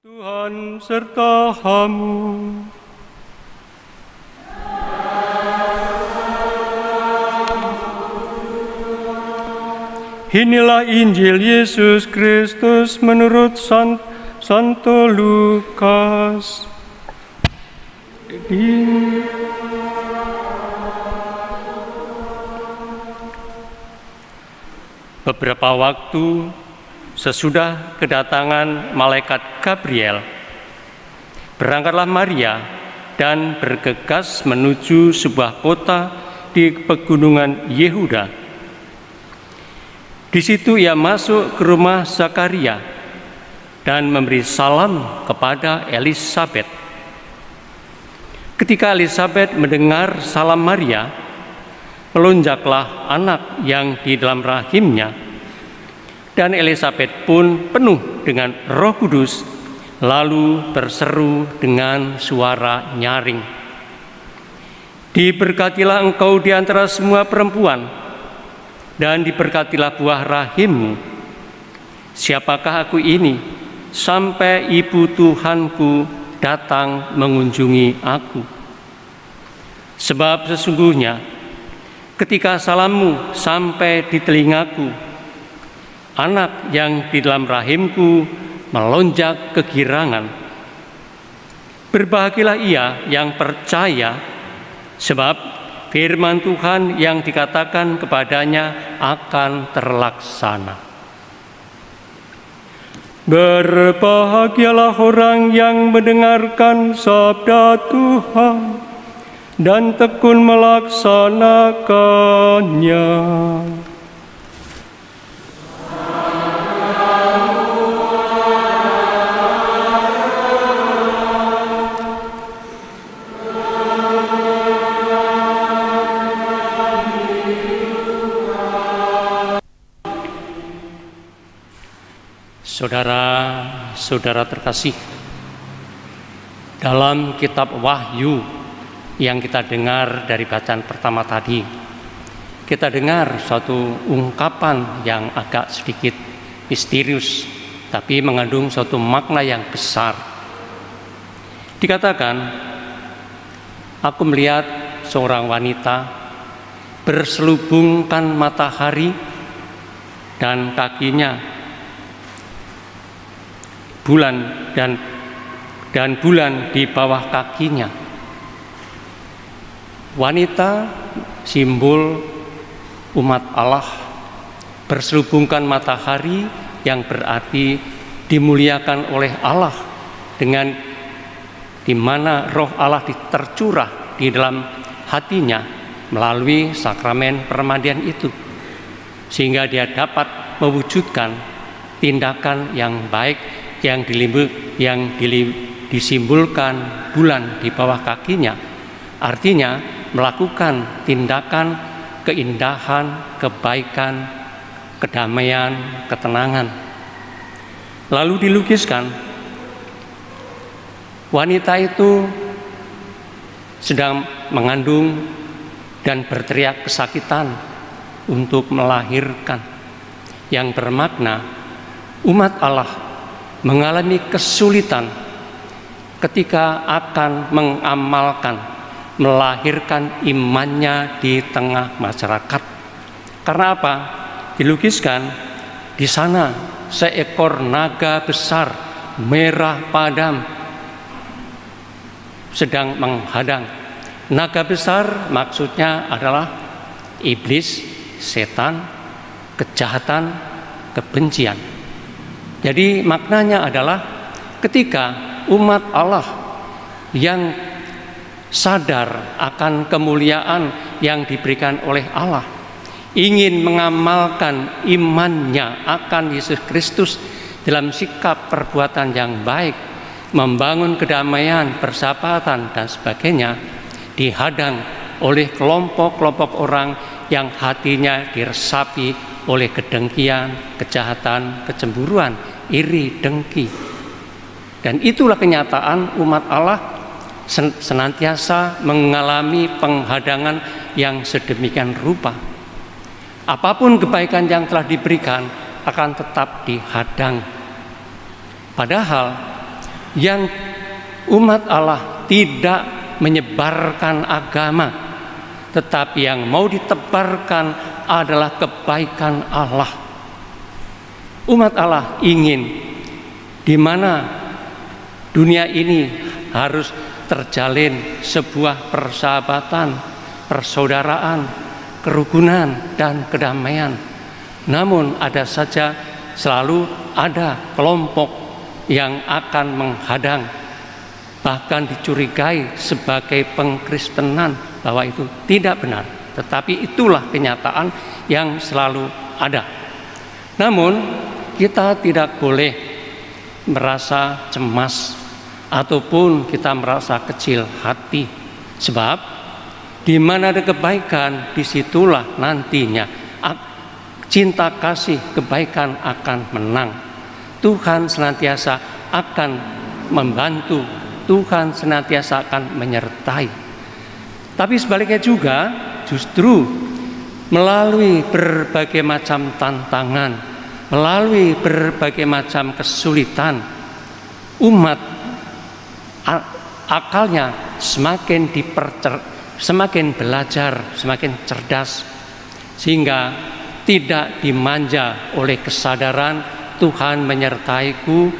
Tuhan sertamu. Inilah Injil Yesus Kristus menurut Santo Lukas. Beberapa waktu sesudah kedatangan malaikat Gabriel, berangkatlah Maria dan bergegas menuju sebuah kota di pegunungan Yehuda. Di situ ia masuk ke rumah Zakaria dan memberi salam kepada Elisabet. Ketika Elisabet mendengar salam Maria, melonjaklah anak yang di dalam rahimnya. Dan Elisabet pun penuh dengan Roh Kudus, lalu berseru dengan suara nyaring, "Diberkatilah engkau di antara semua perempuan, dan diberkatilah buah rahimmu. Siapakah aku ini, sampai ibu Tuhanku datang mengunjungi aku? Sebab sesungguhnya ketika salammu sampai di telingaku, anak yang di dalam rahimku melonjak kegirangan. Berbahagialah ia yang percaya, sebab firman Tuhan yang dikatakan kepadanya akan terlaksana." Berbahagialah orang yang mendengarkan sabda Tuhan dan tekun melaksanakannya. Saudara-saudara terkasih, dalam kitab Wahyu yang kita dengar dari bacaan pertama tadi, kita dengar suatu ungkapan yang agak sedikit misterius, tapi mengandung suatu makna yang besar. Dikatakan, "Aku melihat seorang wanita berselubungkan matahari dan kakinya bulan dan bulan di bawah kakinya." Wanita simbol umat Allah, berselubungkan matahari yang berarti dimuliakan oleh Allah, dengan di mana roh Allah tercurah di dalam hatinya melalui sakramen permandian itu, sehingga dia dapat mewujudkan tindakan yang baik yang disimbolkan bulan di bawah kakinya, artinya melakukan tindakan keindahan, kebaikan, kedamaian, ketenangan. Lalu dilukiskan wanita itu sedang mengandung dan berteriak kesakitan untuk melahirkan, yang bermakna umat Allah mengalami kesulitan ketika akan mengamalkan, melahirkan imannya di tengah masyarakat. Karena apa? Dilukiskan di sana seekor naga besar merah padam sedang menghadang. Naga besar maksudnya adalah iblis, setan, kejahatan, kebencian. Jadi maknanya adalah ketika umat Allah yang sadar akan kemuliaan yang diberikan oleh Allah, ingin mengamalkan imannya akan Yesus Kristus dalam sikap perbuatan yang baik, membangun kedamaian, persahabatan dan sebagainya, dihadang oleh kelompok-kelompok orang yang hatinya diresapi oleh kedengkian, kejahatan, kecemburuan, iri, dengki. Dan itulah kenyataan umat Allah senantiasa mengalami penghadangan yang sedemikian rupa. Apapun kebaikan yang telah diberikan akan tetap dihadang. Padahal yang umat Allah tidak menyebarkan agama, tetapi yang mau ditebarkan adalah kebaikan Allah. Umat Allah ingin di mana dunia ini harus terjalin sebuah persahabatan, persaudaraan, kerukunan, dan kedamaian. Namun ada saja selalu ada kelompok yang akan menghadang, bahkan dicurigai sebagai pengkristenan, bahwa itu tidak benar. Tetapi itulah kenyataan yang selalu ada. Namun kita tidak boleh merasa cemas ataupun kita merasa kecil hati, sebab di mana ada kebaikan, disitulah nantinya cinta kasih kebaikan akan menang. Tuhan senantiasa akan membantu, Tuhan senantiasa akan menyertai. Tapi sebaliknya juga, justru melalui berbagai macam tantangan, melalui berbagai macam kesulitan, umat akalnya semakin belajar, semakin cerdas, sehingga tidak dimanja oleh kesadaran Tuhan menyertaiku,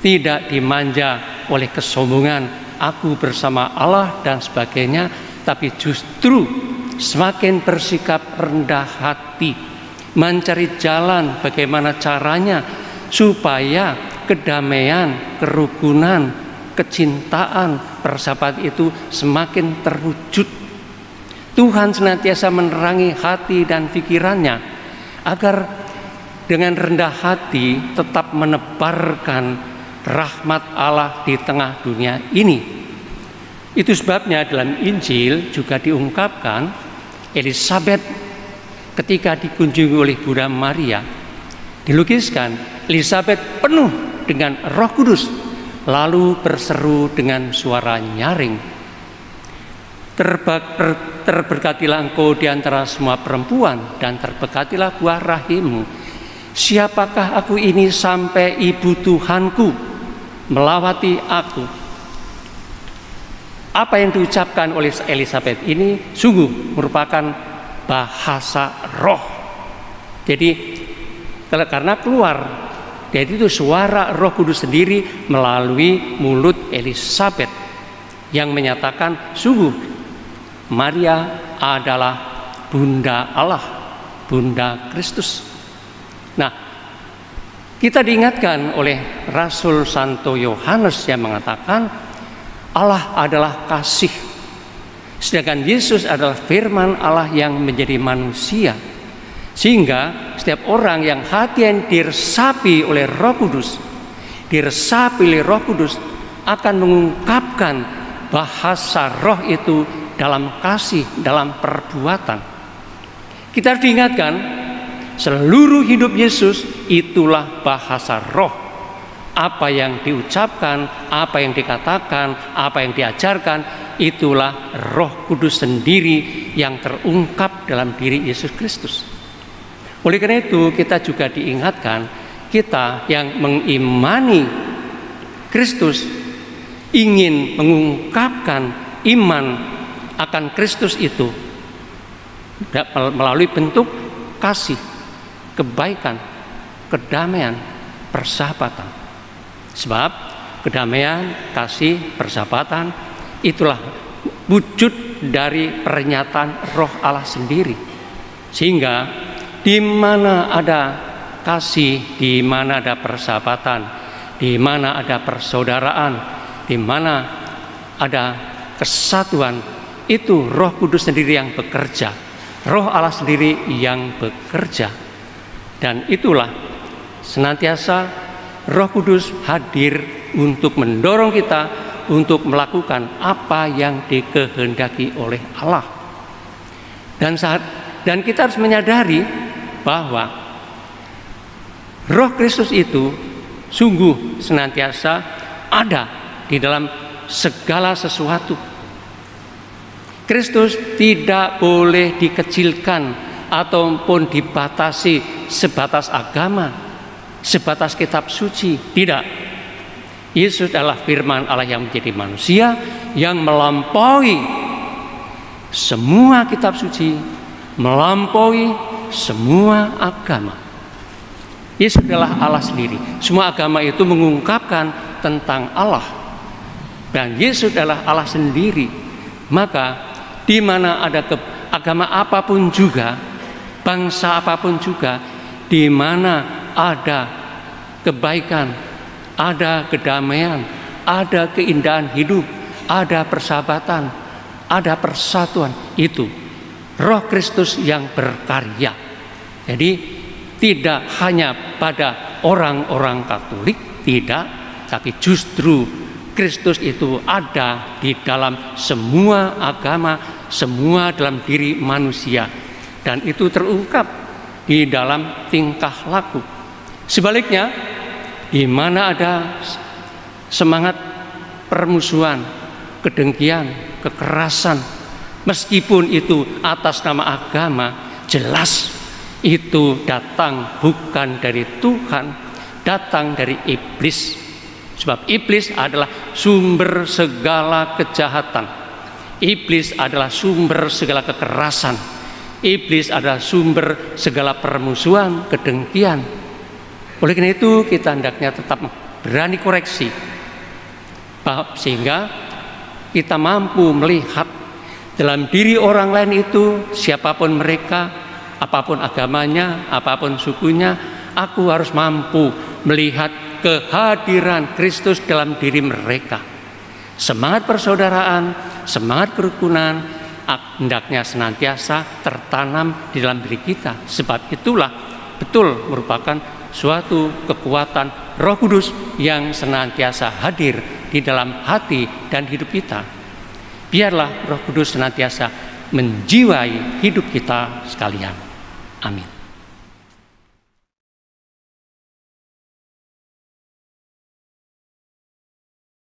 tidak dimanja oleh kesombongan aku bersama Allah dan sebagainya, tapi justru semakin bersikap rendah hati, mencari jalan bagaimana caranya supaya kedamaian, kerukunan, kecintaan, persahabatan itu semakin terwujud. Tuhan senantiasa menerangi hati dan pikirannya agar dengan rendah hati tetap menebarkan rahmat Allah di tengah dunia ini. Itu sebabnya dalam Injil juga diungkapkan Elisabet ketika dikunjungi oleh Bunda Maria, dilukiskan Elisabet penuh dengan Roh Kudus, lalu berseru dengan suara nyaring, terberkatilah engkau di antara semua perempuan dan terberkatilah buah rahimmu. Siapakah aku ini sampai ibu Tuhanku melawati aku? Apa yang diucapkan oleh Elisabet ini sungguh merupakan bahasa roh. Jadi karena keluar, jadi itu suara Roh Kudus sendiri melalui mulut Elisabet yang menyatakan sungguh Maria adalah Bunda Allah, Bunda Kristus. Nah, kita diingatkan oleh Rasul Santo Yohanes yang mengatakan Allah adalah kasih, sedangkan Yesus adalah firman Allah yang menjadi manusia. Sehingga setiap orang yang hati yang diresapi oleh Roh Kudus, akan mengungkapkan bahasa roh itu dalam kasih, dalam perbuatan. Kita harus diingatkan, seluruh hidup Yesus itulah bahasa roh. Apa yang diucapkan, apa yang dikatakan, apa yang diajarkan, itulah Roh Kudus sendiri yang terungkap dalam diri Yesus Kristus. Oleh karena itu kita juga diingatkan, kita yang mengimani Kristus ingin mengungkapkan iman akan Kristus itu melalui bentuk kasih, kebaikan, kedamaian, persahabatan. Sebab kedamaian, kasih, persahabatan itulah wujud dari pernyataan Roh Allah sendiri. Sehingga di mana ada kasih, di mana ada persahabatan, di mana ada persaudaraan, di mana ada kesatuan, itu Roh Kudus sendiri yang bekerja, Roh Allah sendiri yang bekerja. Dan itulah senantiasa Roh Kudus hadir untuk mendorong kita untuk melakukan apa yang dikehendaki oleh Allah. Dan kita harus menyadari bahwa Roh Kristus itu sungguh senantiasa ada di dalam segala sesuatu. Kristus tidak boleh dikecilkan ataupun dibatasi sebatas agama, sebatas kitab suci. Tidak. Yesus adalah firman Allah yang menjadi manusia, yang melampaui semua kitab suci, melampaui semua agama. Yesus adalah Allah sendiri. Semua agama itu mengungkapkan tentang Allah, dan Yesus adalah Allah sendiri. Maka di mana ada agama apapun juga, bangsa apapun juga, di mana ada kebaikan, ada kedamaian, ada keindahan hidup, ada persahabatan, ada persatuan, itu Roh Kristus yang berkarya. Jadi tidak hanya pada orang-orang Katolik, tidak, tapi justru Kristus itu ada di dalam semua agama, semua dalam diri manusia, dan itu terungkap di dalam tingkah laku. Sebaliknya, di mana ada semangat permusuhan, kedengkian, kekerasan, meskipun itu atas nama agama, jelas itu datang bukan dari Tuhan, datang dari iblis. Sebab iblis adalah sumber segala kejahatan. Iblis adalah sumber segala kekerasan. Iblis adalah sumber segala permusuhan, kedengkian. Oleh karena itu kita hendaknya tetap berani koreksi, sehingga kita mampu melihat dalam diri orang lain itu, siapapun mereka, apapun agamanya, apapun sukunya, aku harus mampu melihat kehadiran Kristus dalam diri mereka. Semangat persaudaraan, semangat kerukunan hendaknya senantiasa tertanam di dalam diri kita. Sebab itulah betul merupakan suatu kekuatan Roh Kudus yang senantiasa hadir di dalam hati dan hidup kita. Biarlah Roh Kudus senantiasa menjiwai hidup kita sekalian. Amin.